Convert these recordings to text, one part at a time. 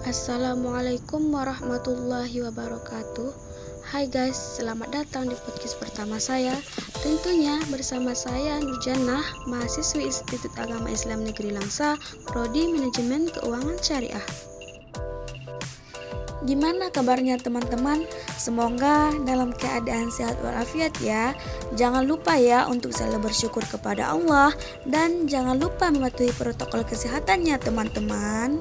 Assalamualaikum warahmatullahi wabarakatuh. Hai guys, selamat datang di podcast pertama saya. Tentunya bersama saya Nurjannah, mahasiswi Institut Agama Islam Negeri Langsa, Prodi Manajemen Keuangan Syariah. Gimana kabarnya teman-teman? Semoga dalam keadaan sehat walafiat ya. Jangan lupa ya untuk selalu bersyukur kepada Allah dan jangan lupa mematuhi protokol kesehatannya teman-teman.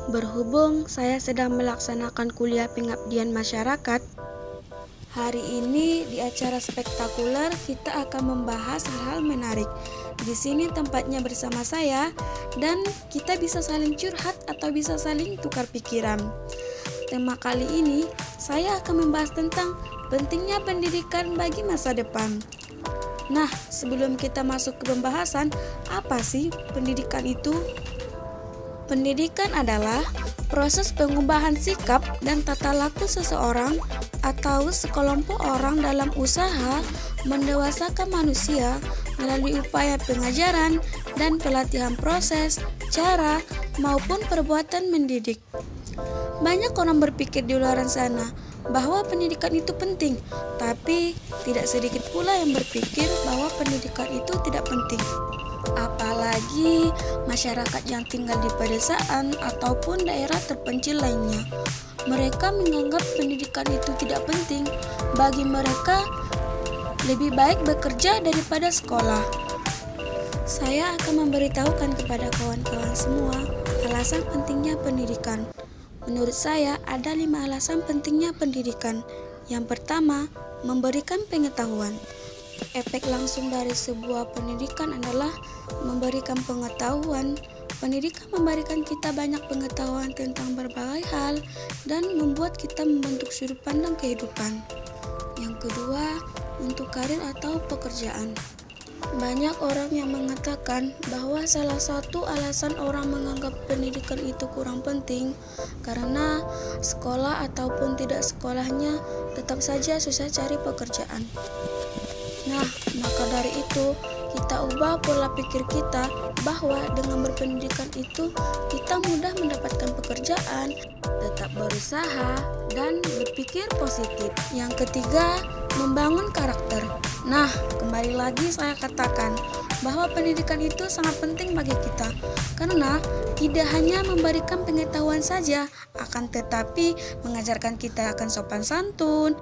Berhubung saya sedang melaksanakan kuliah pengabdian masyarakat, hari ini di acara spektakuler kita akan membahas hal-hal menarik. Di sini tempatnya bersama saya dan kita bisa saling curhat atau bisa saling tukar pikiran. Tema kali ini saya akan membahas tentang pentingnya pendidikan bagi masa depan. Nah, sebelum kita masuk ke pembahasan, apa sih pendidikan itu? Pendidikan adalah proses pengubahan sikap dan tata laku seseorang atau sekelompok orang dalam usaha mendewasakan manusia melalui upaya pengajaran dan pelatihan proses, cara, maupun perbuatan mendidik. Banyak orang berpikir di luar sana bahwa pendidikan itu penting, tapi tidak sedikit pula yang berpikir bahwa pendidikan itu tidak penting. Apalagi masyarakat yang tinggal di pedesaan ataupun daerah terpencil lainnya. Mereka menganggap pendidikan itu tidak penting. Bagi mereka, lebih baik bekerja daripada sekolah. Saya akan memberitahukan kepada kawan-kawan semua alasan pentingnya pendidikan. Menurut saya, ada 5 alasan pentingnya pendidikan. Yang pertama, memberikan pengetahuan. Efek langsung dari sebuah pendidikan adalah memberikan pengetahuan. Pendidikan memberikan kita banyak pengetahuan tentang berbagai hal dan membuat kita membentuk sudut pandang kehidupan. Yang kedua, untuk karir atau pekerjaan. Banyak orang yang mengatakan bahwa salah satu alasan orang menganggap pendidikan itu kurang penting karena sekolah ataupun tidak sekolahnya tetap saja susah cari pekerjaan. Nah, maka dari itu kita ubah pola pikir kita bahwa dengan berpendidikan itu kita mudah mendapatkan pekerjaan, tetap berusaha, dan berpikir positif. Yang ketiga, membangun karakter. Nah, kembali lagi saya katakan bahwa pendidikan itu sangat penting bagi kita karena tidak hanya memberikan pengetahuan saja, akan tetapi mengajarkan kita akan sopan santun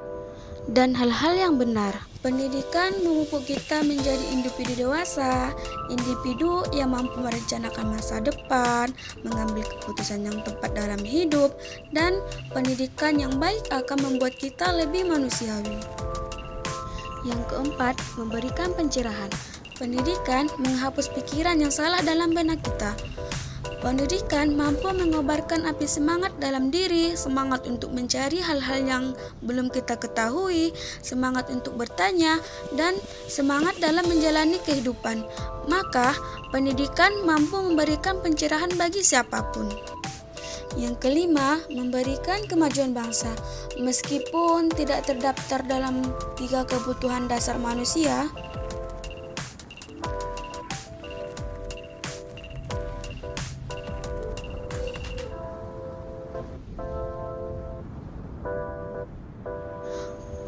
dan hal-hal yang benar. Pendidikan memupuk kita menjadi individu dewasa, individu yang mampu merencanakan masa depan, mengambil keputusan yang tepat dalam hidup, dan pendidikan yang baik akan membuat kita lebih manusiawi. Yang keempat, memberikan pencerahan. Pendidikan menghapus pikiran yang salah dalam benak kita. Pendidikan mampu mengobarkan api semangat dalam diri, semangat untuk mencari hal-hal yang belum kita ketahui, semangat untuk bertanya, dan semangat dalam menjalani kehidupan. Maka, pendidikan mampu memberikan pencerahan bagi siapapun. Yang kelima, memberikan kemajuan bangsa. Meskipun tidak terdaftar dalam 3 kebutuhan dasar manusia,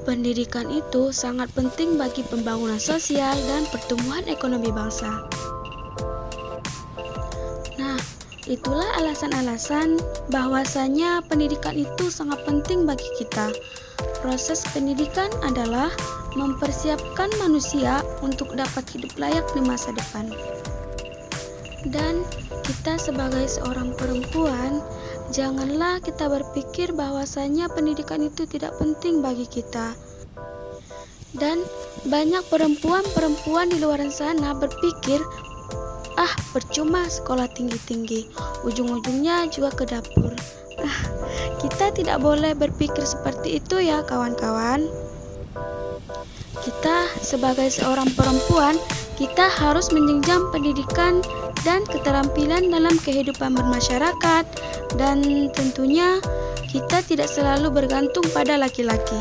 pendidikan itu sangat penting bagi pembangunan sosial dan pertumbuhan ekonomi bangsa. Nah, itulah alasan-alasan bahwasanya pendidikan itu sangat penting bagi kita. Proses pendidikan adalah mempersiapkan manusia untuk dapat hidup layak di masa depan. Dan kita sebagai seorang perempuan, janganlah kita berpikir bahwasanya pendidikan itu tidak penting bagi kita. Dan banyak perempuan-perempuan di luar sana berpikir, percuma sekolah tinggi-tinggi, ujung-ujungnya juga ke dapur. Kita tidak boleh berpikir seperti itu ya kawan-kawan. Kita sebagai seorang perempuan, kita harus menjenjang pendidikan dan keterampilan dalam kehidupan bermasyarakat, dan tentunya kita tidak selalu bergantung pada laki-laki.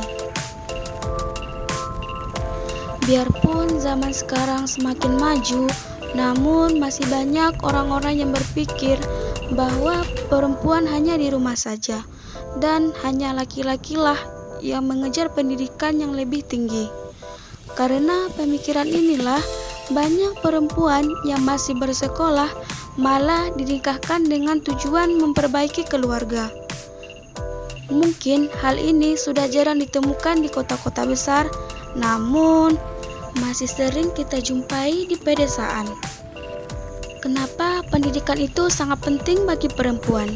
Biarpun zaman sekarang semakin maju, namun masih banyak orang-orang yang berpikir bahwa perempuan hanya di rumah saja dan hanya laki-lakilah yang mengejar pendidikan yang lebih tinggi. Karena pemikiran inilah banyak perempuan yang masih bersekolah malah dinikahkan dengan tujuan memperbaiki keluarga. Mungkin hal ini sudah jarang ditemukan di kota-kota besar, namun masih sering kita jumpai di pedesaan. Kenapa pendidikan itu sangat penting bagi perempuan?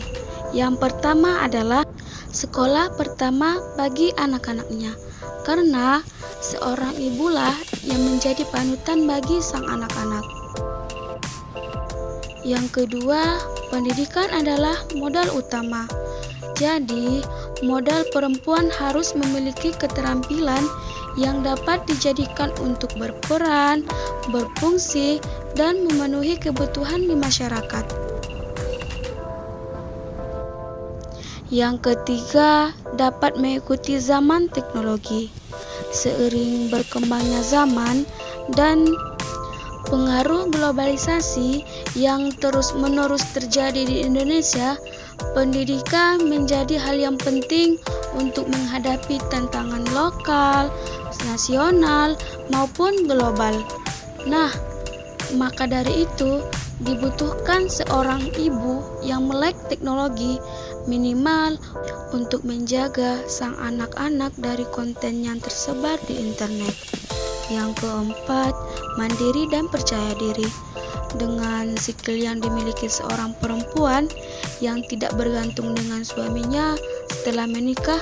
Yang pertama adalah sekolah pertama bagi anak-anaknya, karena seorang ibulah yang menjadi panutan bagi sang anak-anak. Yang kedua, pendidikan adalah modal utama. Jadi, modal perempuan harus memiliki keterampilan yang dapat dijadikan untuk berperan, berfungsi, dan memenuhi kebutuhan di masyarakat. Yang ketiga, dapat mengikuti zaman teknologi. Seiring berkembangnya zaman dan pengaruh globalisasi yang terus-menerus terjadi di Indonesia, pendidikan menjadi hal yang penting untuk menghadapi tantangan lokal, nasional, maupun global. Nah, maka dari itu dibutuhkan seorang ibu yang melek teknologi minimal untuk menjaga sang anak-anak dari konten yang tersebar di internet. Yang keempat, mandiri dan percaya diri. Dengan skill yang dimiliki seorang perempuan yang tidak bergantung dengan suaminya setelah menikah,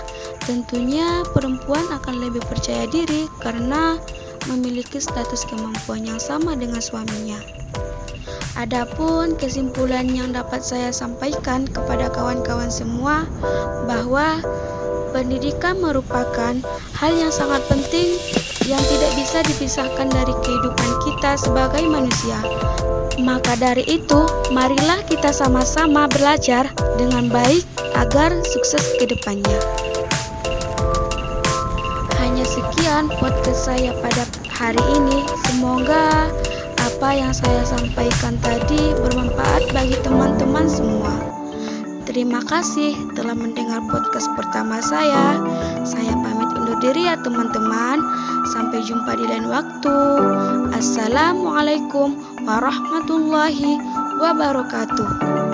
tentunya perempuan akan lebih percaya diri karena memiliki status kemampuan yang sama dengan suaminya. Adapun kesimpulan yang dapat saya sampaikan kepada kawan-kawan semua bahwa pendidikan merupakan hal yang sangat penting yang tidak bisa dipisahkan dari kehidupan kita sebagai manusia. Maka dari itu, marilah kita sama-sama belajar dengan baik agar sukses ke depannya. Hanya sekian podcast saya pada hari ini. Semoga apa yang saya sampaikan tadi bermanfaat bagi teman-teman semua. Terima kasih telah mendengar podcast pertama saya. Saya pamit undur diri ya teman-teman. Sampai jumpa di lain waktu. Assalamualaikum warahmatullahi wabarakatuh.